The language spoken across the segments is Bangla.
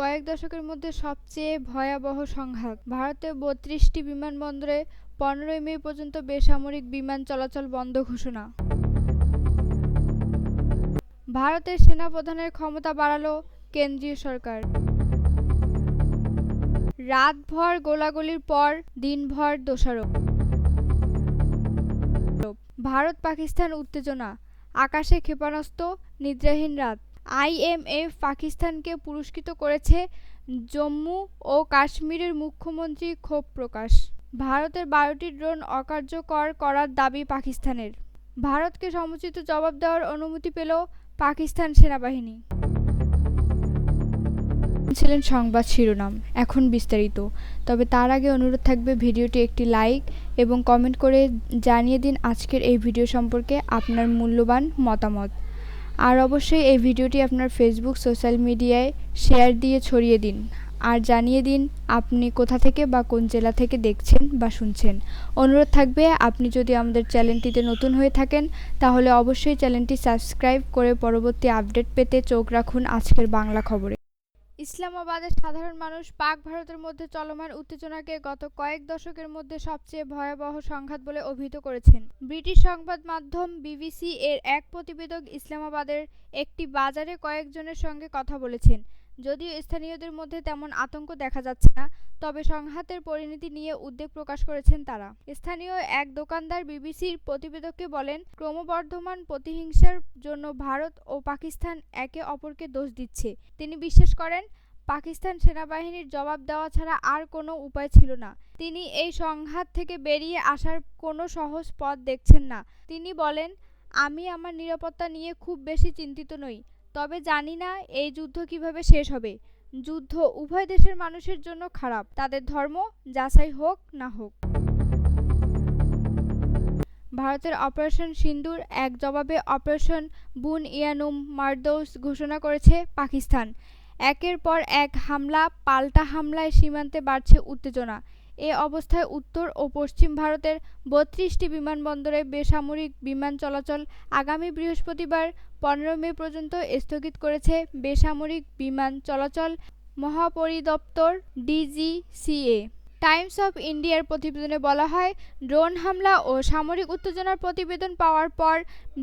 কয়েক দশকের মধ্যে সবচেয়ে ভয়াবহ সংঘাত। ভারতের ৩২টি বিমানবন্দরে ১৫ই মে পর্যন্ত বেসামরিক বিমান চলাচল বন্ধ ঘোষণা। ভারতের সেনাপ্রধানের ক্ষমতা বাড়ালো কেন্দ্রীয় সরকার। রাতভর গোলাগুলির পর দিনভর দোষারোপ। ভারত পাকিস্তান উত্তেজনা, আকাশে ক্ষেপণাস্ত্র, নিদ্রাহীন রাত। IMF পাকিস্তানকে পুরস্কৃত করেছে, জম্মু ও কাশ্মীরের মুখ্যমন্ত্রী ক্ষোভ প্রকাশ। ভারতের ১২টি ড্রোন অকার্যকর করার দাবি পাকিস্তানের। ভারতকে সমুচিত জবাব দেওয়ার অনুমতি পেল পাকিস্তান সেনাবাহিনী। ছিলেন সংবাদ শিরোনাম, এখন বিস্তারিত। তবে তার আগে অনুরোধ থাকবে ভিডিওটি একটি লাইক এবং কমেন্ট করে জানিয়ে দিন আজকের এই ভিডিও সম্পর্কে আপনার মূল্যবান মতামত। আর অবশ্যই এই ভিডিওটি আপনার ফেসবুক সোশ্যাল মিডিয়ায় শেয়ার দিয়ে ছড়িয়ে দিন। আর জানিয়ে দিন আপনি কোথা থেকে বা কোন জেলা থেকে দেখছেন বা শুনছেন। অনুরোধ থাকবে আপনি যদি আমাদের চ্যানেলটিতে নতুন হয়ে থাকেন তাহলে অবশ্যই চ্যানেলটি সাবস্ক্রাইব করে পরবর্তী আপডেট পেতে চোখ রাখুন আজকের বাংলা খবরে। ইসলামাবাদের সাধারণ মানুষ পাক ভারতের মধ্যে চলমান উত্তেজনাকে গত কয়েক দশকের মধ্যে সবচেয়ে ভয়াবহ সংঘাত বলে অভিহিত করেছেন। ব্রিটিশ সংবাদ মাধ্যম BBC এর এক প্রতিবেদক ইসলামাবাদের একটি বাজারে কয়েকজনের সঙ্গে কথা বলেছেন। যদিও স্থানীয়দের মধ্যে তেমন আতঙ্ক দেখা যাচ্ছে না, তবে সংঘাতের পরিণতি নিয়ে উদ্বেগ প্রকাশ করেছেন তারা। স্থানীয় এক দোকানদার বিবিসির প্রতিবেদককে বলেন, ক্রমবর্ধমান প্রতিহিংসার জন্য ভারত ও পাকিস্তান একে অপরকে দোষ দিচ্ছে। তিনি বিশ্বাস করেন, পাকিস্তান সেনাবাহিনীর জবাব দেওয়া ছাড়া আর কোনো উপায় ছিল না। তিনি এই সংঘাত থেকে বেরিয়ে আসার কোনো সহজ পথ দেখছেন না। তিনি বলেন, আমি আমার নিরাপত্তা নিয়ে খুব বেশি চিন্তিত নই, তবে জানি না এই যুদ্ধ কিভাবে শেষ হবে। যুদ্ধ উভয় দেশের মানুষের জন্য খারাপ, তাদের ধর্ম যাচাই হোক না হোক। ভারতের অপারেশন সিন্দুর এক জবাবে অপারেশন বুন-ইয়ানুম মারদৌস ঘোষণা করেছে পাকিস্তান। একের পর এক হামলা পাল্টা হামলায় সীমান্তে বাড়ছে উত্তেজনা। এ অবস্থায় উত্তর ও পশ্চিম ভারতের ৩২টি বিমানবন্দরে বেসামরিক বিমান চলাচল আগামী বৃহস্পতিবার ১৫ মে পর্যন্ত স্থগিত করেছে বেসামরিক বিমান চলাচল মহাপরিদপ্তর DGCA। টাইমস অফ ইন্ডিয়ার প্রতিবেদনে বলা হয়, ড্রোন হামলা ও সামরিক উত্তেজনার প্রতিবেদন পাওয়ার পর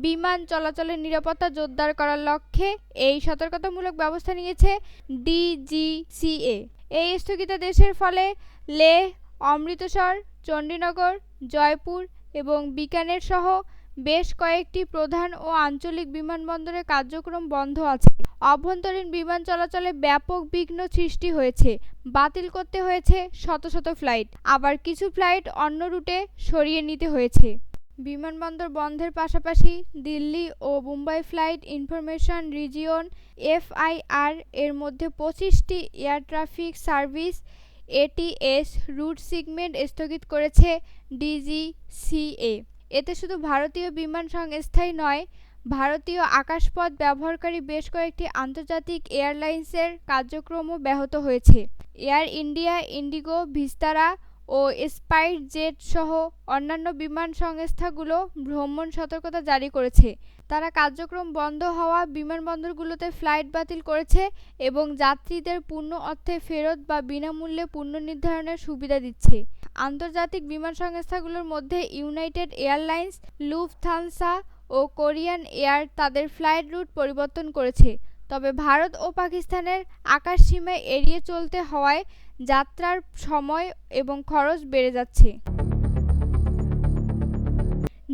বিমান চলাচলের নিরাপত্তা জোরদার করার লক্ষ্যে এই সতর্কতামূলক ব্যবস্থা নিয়েছে DGCA। এই স্থগিতাদেশের ফলে লেহ, অমৃতসর, চণ্ডীনগর, জয়পুর এবং বিকানের সহ বেশ কয়েকটি প্রধান ও আঞ্চলিক বিমানবন্দরের কার্যক্রম বন্ধ আছে। অভ্যন্তরীণ বিমান চলাচলে ব্যাপক বিঘ্ন সৃষ্টি হয়েছে। বাতিল করতে হয়েছে শত শত ফ্লাইট, আবার কিছু ফ্লাইট অন্য রুটে সরিয়ে নিতে হয়েছে। বিমানবন্দর বন্ধের পাশাপাশি দিল্লি ও Mumbai flight information region FIR এর মধ্যে 25টি air traffic service ATS route segment স্থগিত করেছে DGCA। এতে শুধু ভারতীয় বিমান সংস্থাই নয়, ভারতীয় আকাশপথ ব্যবহারকারী বেশ কয়েকটি আন্তর্জাতিক এয়ারলাইন্সের কার্যক্রমও ব্যাহত হয়েছে। এয়ার ইন্ডিয়া, ইন্ডিগো, ভিস্তারা ও স্পাইস জেট সহ অন্যান্য বিমান সংস্থাগুলো ভ্রমণ সতর্কতা জারি করেছে। তারা কার্যক্রম বন্ধ হওয়া বিমানবন্দরগুলোতে ফ্লাইট বাতিল করেছে এবং যাত্রীদের পূর্ণ অর্থে ফেরত বা বিনামূল্যে পুনর্নির্ধারণের সুবিধা দিচ্ছে। আন্তর্জাতিক বিমান সংস্থাগুলোর মধ্যে ইউনাইটেড এয়ারলাইন্স, লুফথানসা ও কোরিয়ান এয়ার তাদের ফ্লাইট রুট পরিবর্তন করেছে। তবে ভারত ও পাকিস্তানের আকাশসীমা এড়িয়ে চলতে হওয়ায় যাত্রার সময় এবং খরচ বেড়ে যাচ্ছে।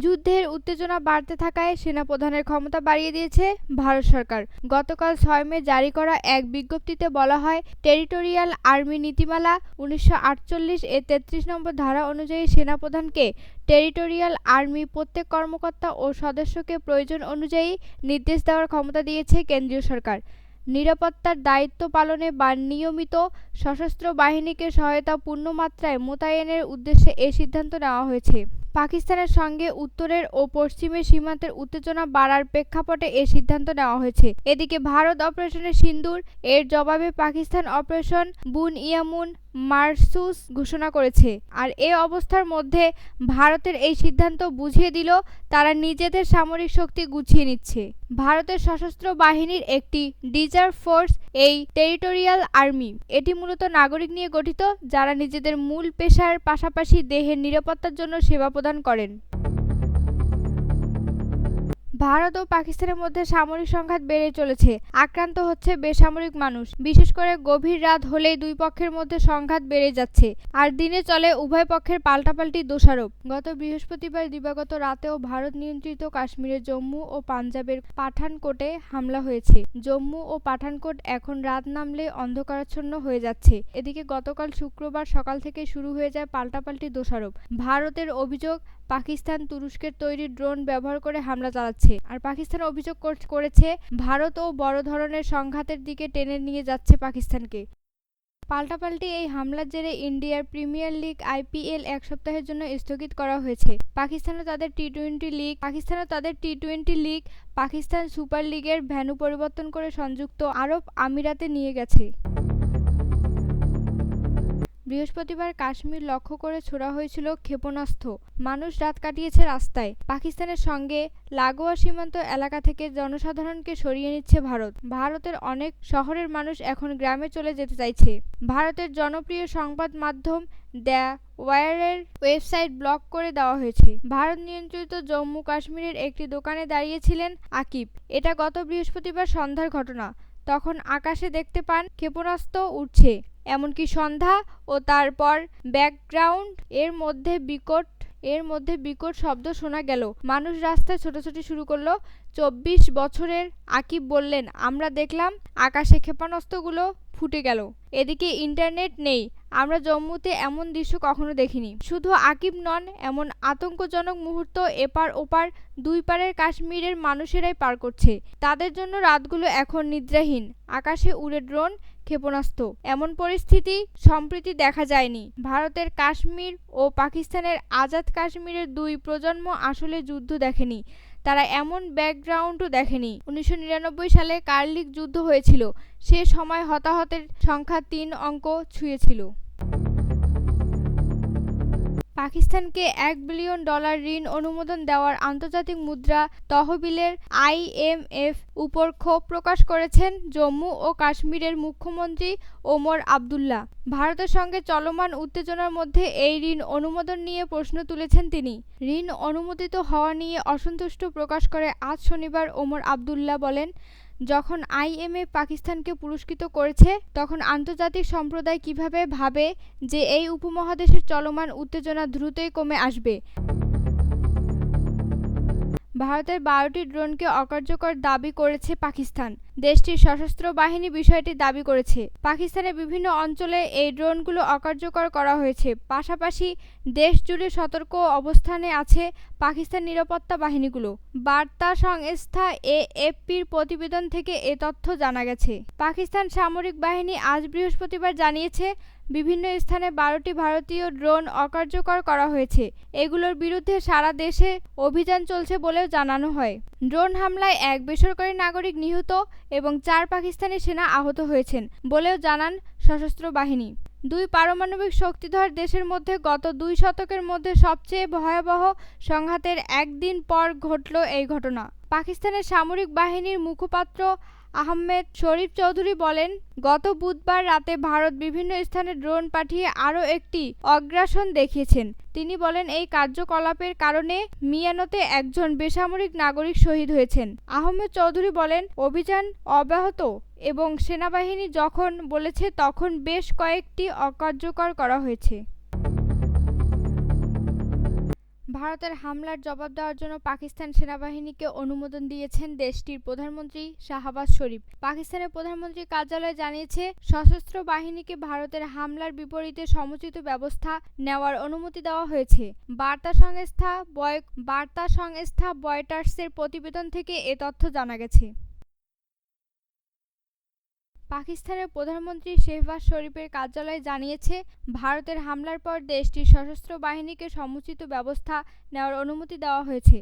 যুদ্ধের উত্তেজনা বাড়তে থাকায় সেনাপ্রধানের ক্ষমতা বাড়িয়ে দিয়েছে ভারত সরকার। গতকাল ৬ মে জারি করা এক বিজ্ঞপ্তিতে বলা হয়, টেরিটোরিয়াল আর্মি নীতিমালা ১৯৪৮ এর ৩৩ নম্বর ধারা অনুযায়ী সেনাপ্রধানকে টেরিটোরিয়াল আর্মি প্রত্যেক কর্মকর্তা ও সদস্যকে প্রয়োজন অনুযায়ী নির্দেশ দেওয়ার ক্ষমতা দিয়েছে কেন্দ্রীয় সরকার। নিরাপত্তার দায়িত্ব পালনে বা নিয়মিত সশস্ত্র বাহিনীকে সহায়তা পূর্ণমাত্রায় মোতায়েনের উদ্দেশ্যে এ সিদ্ধান্ত নেওয়া হয়েছে। পাকিস্তানের সঙ্গে উত্তরের ও পশ্চিমের সীমান্তের উত্তেজনা বাড়ার প্রেক্ষাপটে এ সিদ্ধান্ত নেওয়া হয়েছে। এদিকে ভারত অপারেশন সিন্দুর এর জবাবে পাকিস্তান অপারেশন বুন-ইয়ানুম মারসুস ঘোষণা করেছে। আর এ অবস্থার মধ্যে ভারতের এই সিদ্ধান্ত বুঝিয়ে দিল তারা নিজেদের সামরিক শক্তি গুছিয়ে নিচ্ছে। ভারতের সশস্ত্র বাহিনীর একটি রিজার্ভ ফোর্স এই টেরিটোরিয়াল আর্মি। এটি মূলত নাগরিক নিয়ে গঠিত যারা নিজেদের মূল পেশার পাশাপাশি দেহের নিরাপত্তার জন্য সেবা প্রদান করেন। ভারত ও পাকিস্তানের মধ্যে সামরিক সংঘাত বেড়ে চলেছে। আক্রান্ত হচ্ছে বেসামরিক মানুষ। বিশেষ করে গভীর রাত হলেই দুই পক্ষের মধ্যে সংঘাত বেড়ে যাচ্ছে। আর দিনে চলে উভয় পক্ষের পাল্টাপাল্টি দোষারোপ। গত বৃহস্পতিবার দিবাগত রাতেও ভারত নিয়ন্ত্রিত কাশ্মীরের জম্মু ও পাঞ্জাবের পাঠানকোটে হামলা হয়েছে। জম্মু ও পাঠানকোট এখন রাত নামলে অন্ধকারাচ্ছন্ন হয়ে যাচ্ছে। এদিকে গতকাল শুক্রবার সকাল থেকে শুরু হয়ে যায় পাল্টাপাল্টি দোষারোপ। ভারতের অভিযোগ পাকিস্তান তুরস্কের তৈরি ড্রোন ব্যবহার করে হামলা চালাচ্ছে। আর পাকিস্তান অভিযোগ করেছে ভারতও বড় ধরনের সংঘাতের দিকে টেনে নিয়ে যাচ্ছে পাকিস্তানকে। পাল্টাপাল্টি এই হামলার জেরে ইন্ডিয়ার প্রিমিয়ার লিগ IPL এক সপ্তাহের জন্য স্থগিত করা হয়েছে। পাকিস্তানও তাদের টি-টোয়েন্টি লিগ পাকিস্তান সুপার লিগের ভেন্যু পরিবর্তন করে সংযুক্ত আরব আমিরাতে নিয়ে গেছে। বৃহস্পতিবার কাশ্মীর লক্ষ্য করে ছোড়া হয়েছিল ক্ষেপণাস্ত্র। মানুষ রাত কাটিয়েছে রাস্তায়। পাকিস্তানের সঙ্গে লাগোয়া সীমান্ত এলাকা থেকে জনসাধারণকে সরিয়ে নিচ্ছে ভারত। ভারতের অনেক শহরের মানুষ এখন গ্রামে চলে যেতে চাইছে। ভারতের জনপ্রিয় সংবাদ মাধ্যম দ্য ওয়ারের ওয়েবসাইট ব্লক করে দেওয়া হয়েছে। ভারত নিয়ন্ত্রিত জম্মু কাশ্মীরের একটি দোকানে দাঁড়িয়েছিলেন আকিব। এটা গত বৃহস্পতিবার সন্ধ্যার ঘটনা। তখন আকাশে দেখতে পান ক্ষেপণাস্ত্র উঠছে। এমনকি সন্ধ্যা ও তারপর ব্যাকগ্রাউন্ড এর মধ্যে বিকট শব্দ শোনা গেল। মানুষ রাস্তায় ছোটাছুটি শুরু করলো। 24 বছরের আকিব বললেন, আমরা দেখলাম আকাশে ক্ষেপণাস্ত্রগুলো ফুটে গেল। এদিকে ইন্টারনেট নেই। আমরা জম্মুতে এমন দৃশ্য কখনো দেখিনি। শুধু আকিব নন, এমন আতঙ্কজনক মুহূর্ত এপার ওপার দুই পারের কাশ্মীরের মানুষেরাই পার করছে। তাদের জন্য রাতগুলো এখন নিদ্রাহীন। আকাশে উড়ে ড্রোন, ক্ষেপণাস্ত্র। এমন পরিস্থিতি সম্প্রতি দেখা যায়নি। ভারতের কাশ্মীর ও পাকিস্তানের আজাদ কাশ্মীরের দুই প্রজন্ম আসলে যুদ্ধ দেখেনি। তারা এমন ব্যাকগ্রাউন্ডও দেখেনি। 1999 সালে কার্গিল যুদ্ধ হয়েছিল। সে সময় হতাহতের সংখ্যা 3 অঙ্ক ছুঁয়েছিল। পাকিস্তানকে $1 বিলিয়ন ঋণ অনুমোদন দেওয়ার আন্তর্জাতিক মুদ্রা তহবিলের IMF উপর ক্ষোভ প্রকাশ করেছেন জম্মু ও কাশ্মীরের মুখ্যমন্ত্রী ওমর আবদুল্লাহ। ভারতের সঙ্গে চলমান উত্তেজনার মধ্যে এই ঋণ অনুমোদন নিয়ে প্রশ্ন তুলেছেন তিনি। ঋণ অনুমোদিত হওয়া নিয়ে অসন্তুষ্ট প্রকাশ করে আজ শনিবার ওমর আবদুল্লাহ বলেন, যখন IMF পাকিস্তানকে পুরস্কৃত করেছে তখন আন্তর্জাতিক সম্প্রদায় কিভাবে ভাবে যে এই উপমহাদেশের চলমান উত্তেজনা দ্রুতই কমে আসবে। ভারতের 12টি ড্রোনকে অকার্যকর দাবি করেছে পাকিস্তান। দেশটির সশস্ত্র বাহিনী বিষয়টি দাবি করেছে। পাকিস্তানের বিভিন্ন অঞ্চলে এই ড্রোনগুলো অকার্যকর করা হয়েছে। পাশাপাশি দেশ জুড়ে সতর্ক অবস্থানে আছে পাকিস্তান নিরাপত্তা বাহিনীগুলো। বার্তা সংস্থা AFPর প্রতিবেদন থেকে এ তথ্য জানা গেছে। পাকিস্তান সামরিক বাহিনী আজ বৃহস্পতিবার জানিয়েছে বিভিন্ন স্থানে 12টি ভারতীয় ড্রোন অকার্যকর করা হয়েছে। এগুলোর বিরুদ্ধে সারা দেশে অভিযান চলছে বলেও জানানো হয়। ড্রোন হামলায় এক বেসরকারি নাগরিক নিহত এবং 4 পাকিস্তানি সেনা আহত হয়েছেন বলেও জানান সশস্ত্র বাহিনী। দুই পারমাণবিক শক্তিধর দেশের মধ্যে গত 2 দশকের মধ্যে সবচেয়ে ভয়াবহ সংঘাতের একদিন পর ঘটল এই ঘটনা। পাকিস্তানের সামরিক বাহিনীর মুখপাত্র আহমেদ শরীফ চৌধুরী বলেন, গত বুধবার রাতে ভারত বিভিন্ন স্থানে ড্রোন পাঠিয়ে আরও একটি অগ্রাসন দেখিয়েছেন। তিনি বলেন, এই কার্যকলাপের কারণে মিয়ানতে একজন বেসামরিক নাগরিক শহীদ হয়েছেন। আহমেদ চৌধুরী বলেন, অভিযান অব্যাহত এবং সেনাবাহিনী যখন বলেছে তখন বেশ কয়েকটি অকার্যকর করা হয়েছে। ভারতের হামলার জবাব দেওয়ার জন্য পাকিস্তান সেনাবাহিনীকে অনুমোদন দিয়েছেন দেশটির প্রধানমন্ত্রী শাহবাজ শরীফ। পাকিস্তানের প্রধানমন্ত্রীর কার্যালয় জানিয়েছে, সশস্ত্র বাহিনীকে ভারতের হামলার বিপরীতে সমুচিত ব্যবস্থা নেওয়ার অনুমতি দেওয়া হয়েছে। বার্তা সংস্থা রয়টার্সের প্রতিবেদন থেকে এ তথ্য জানা গেছে। পাকিস্তানের প্রধানমন্ত্রী শেহবাজ শরীফের কার্যালয় জানিয়েছে, ভারতের হামলার পর দেশটির সশস্ত্র বাহিনীকে সমুচিত ব্যবস্থা নেওয়ার অনুমতি দেওয়া হয়েছে।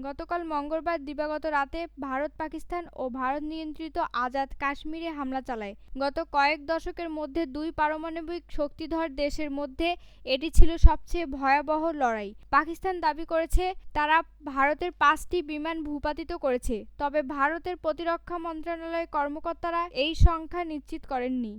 গতকাল মঙ্গলবার দিবাগত রাতে ভারত পাকিস্তান ও ভারত নিয়ন্ত্রিত আজাদ কাশ্মীরে হামলা চালায়। গত কয়েক দশকের মধ্যে দুই পারমাণবিক শক্তিধর দেশের মধ্যে এটি ছিল সবচেয়ে ভয়াবহ লড়াই। পাকিস্তান দাবি করেছে তারা ভারতের ৫টি বিমান ভূপাতিত করেছে, তবে ভারতের প্রতিরক্ষা মন্ত্রণালয়ের কর্মকর্তারা এই সংখ্যা নিশ্চিত করেননি।